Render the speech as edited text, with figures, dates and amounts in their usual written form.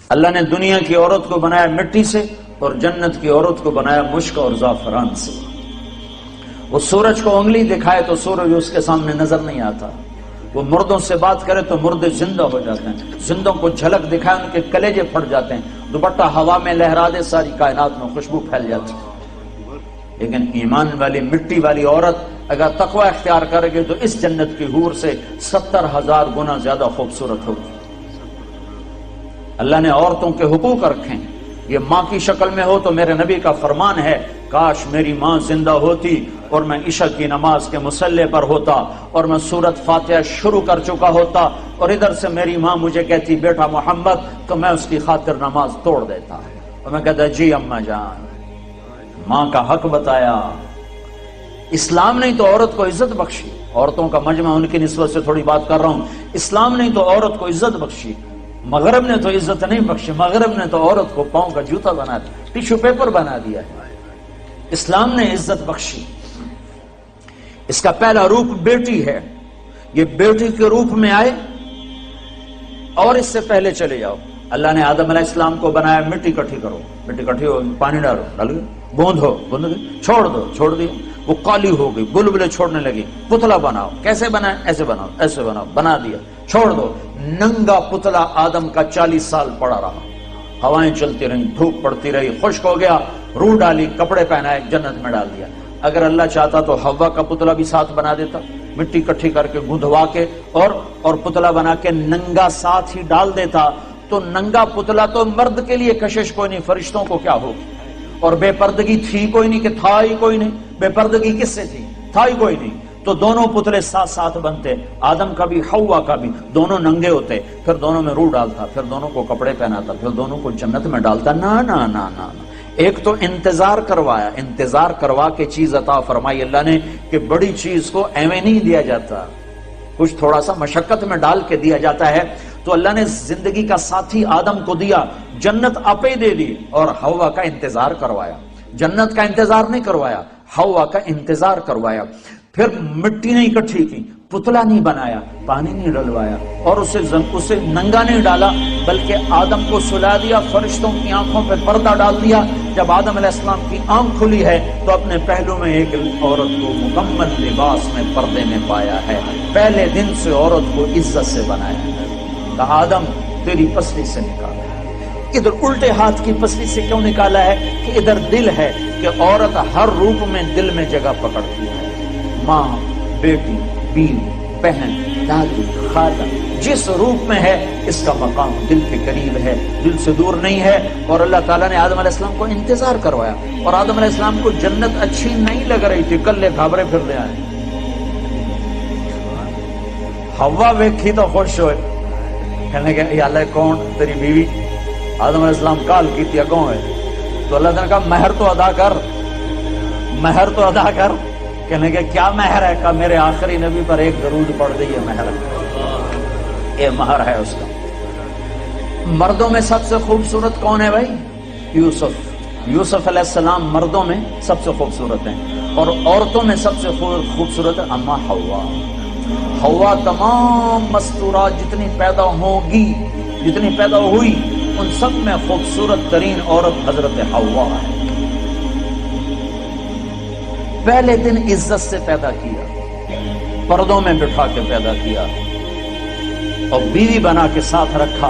اللہ نے دنیا کی عورت کو بنایا مٹی سے اور جنت کی عورت کو بنایا مشک اور زعفران سے۔ وہ سورج کو انگلی دکھائے تو سورج اس کے سامنے نظر نہیں آتا، وہ مردوں سے بات کرے تو مردے زندہ ہو جاتے ہیں، زندوں کو جھلک دکھائے ان کے کلیجے پھٹ جاتے ہیں، دوپٹہ ہوا میں لہرا دے ساری کائنات میں خوشبو پھیل جاتی ہے۔ لیکن ایمان والی مٹی والی عورت اگر تقوی اختیار کرے گی تو اس جنت کی حور سے 70,000 گنا زیادہ خوبصورت ہوگی۔ اللہ نے عورتوں کے حقوق رکھے ہیں، یہ ماں کی شکل میں ہو تو میرے نبی کا فرمان ہے کاش میری ماں زندہ ہوتی اور میں عشاء کی نماز کے مصلی پر ہوتا اور میں سورۃ فاتحہ شروع کر چکا ہوتا اور ادھر سے میری ماں مجھے کہتی بیٹا محمد، تو میں اس کی خاطر نماز توڑ دیتا اور میں کہتا جی اماں جان۔ ماں کا حق بتایا۔ اسلام نے تو عورت کو عزت بخشی، عورتوں کا مجمع ان کی نسبت سے تھوڑی بات کر رہا ہوں، اسلام نے تو عورت کو عزت بخشی، مغرب نے تو عزت نہیں بخشی، مغرب نے تو عورت کو پاؤں کا جوتا بنا دیا، ٹیشو پیپر بنا دیا ہے۔ اسلام نے عزت بخشی۔ اس کا پہلا روپ بیٹی ہے، یہ بیٹی کے روپ میں آئے اور اس سے پہلے چلے جاؤ۔ اللہ نے آدم علیہ السلام کو بنایا مٹی اکٹھی کرو، مٹی اکٹھی ہو پانی ڈالو، ڈال گئے، گوندھو، گوندھ گئے، چھوڑ دو، چھوڑ دی، وہ کالی ہو گئی، بلبلے چھوڑنے لگی، پتلا بناؤ، کیسے بنائے؟ ایسے بناؤ، ایسے بناؤ، بنا دیا، چھوڑ دو۔ ننگا پتلا آدم کا 40 سال پڑا رہا، ہوائیں چلتی رہیں، دھوپ پڑتی رہی، خشک ہو گیا، روح ڈالی، کپڑے پہنائے، جنت میں ڈال دیا۔ اگر اللہ چاہتا تو حوا کا پتلا بھی ساتھ بنا دیتا، مٹی اکٹھی کر کے گندھوا کے اور پتلا بنا کے ننگا ساتھ ہی ڈال دیتا، تو ننگا پتلا تو مرد کے لیے کشش کوئی نہیں، فرشتوں کو کیا ہوگی؟ اور بے پردگی تھی کوئی نہیں کہ تھا ہی کوئی نہیں، بے پردگی کس سے تھی؟ تھا ہی کوئی نہیں، تو دونوں پتلے ساتھ ساتھ بنتے، آدم کا بھی حوا کا بھی، دونوں ننگے ہوتے، پھر دونوں میں روح ڈالتا، پھر دونوں کو کپڑے پہناتا، پھر دونوں کو جنت میں ڈالتا۔ نا نا نا نا، ایک تو انتظار کروایا، انتظار کروا کے چیز عطا فرمائی اللہ نے کہ بڑی چیز کو ایویں نہیں دیا جاتا، کچھ تھوڑا سا مشقت میں ڈال کے دیا جاتا ہے۔ تو اللہ نے زندگی کا ساتھی آدم کو دیا، جنت آپے دے دی اور حوا کا انتظار کروایا، جنت کا انتظار نہیں کروایا، حوا کا انتظار کروایا۔ پھر مٹی نہیں اکٹھی کی، پتلا نہیں بنایا، پانی نہیں ڈلوایا اور اسے ننگا نہیں ڈالا، بلکہ آدم کو سلا دیا، فرشتوں کی آنکھوں پہ پردہ ڈال دیا۔ جب آدم علیہ السلام کی آنکھ کھلی ہے تو اپنے پہلو میں ایک عورت کو مکمل لباس میں پردے میں پایا ہے۔ پہلے دن سے عورت کو عزت سے بنایا ہے، کہا آدم تیری پسلی سے نکالا ہے۔ ادھر الٹے ہاتھ کی پسلی سے کیوں نکالا ہے؟ کہ ادھر دل ہے، کہ عورت ہر روپ میں دل میں جگہ پکڑتی ہے، ماں، بیٹی، بیوی، بہن، دادی، خالہ، جس روپ میں ہے اس کا مقام دل کے قریب ہے، دل سے دور نہیں ہے۔ اور اللہ تعالیٰ نے آدم علیہ السلام کو انتظار کروایا، اور آدم علیہ السلام کو جنت اچھی نہیں لگ رہی تھی، کلے گھابرے پھر لے آئے۔ حوا ویکھی تو خوش ہوئے، کہنے کہ یا اللہ کون تیری بیوی؟ آدم علیہ السلام کال کی تھی کون ہے؟ تو اللہ تعالیٰ نے کہا مہر تو ادا کر، مہر تو ادا کر۔ کہنے کہ کیا مہر ہے؟ کہا میرے آخری نبی پر ایک درود پڑھ دے، یہ مہر ہے، یہ مہر ہے اس کا۔ مردوں میں سب سے خوبصورت کون ہے بھائی؟ یوسف، یوسف علیہ السلام مردوں میں سب سے خوبصورت ہیں، اور عورتوں میں سب سے خوبصورت ہے اما حوا۔ حوا تمام مستورات جتنی پیدا ہوں گی، جتنی پیدا ہوئی، ان سب میں خوبصورت ترین عورت حضرت حوا ہے۔ پہلے دن عزت سے پیدا کیا، پردوں میں بٹھا کے پیدا کیا اور بیوی بنا کے ساتھ رکھا۔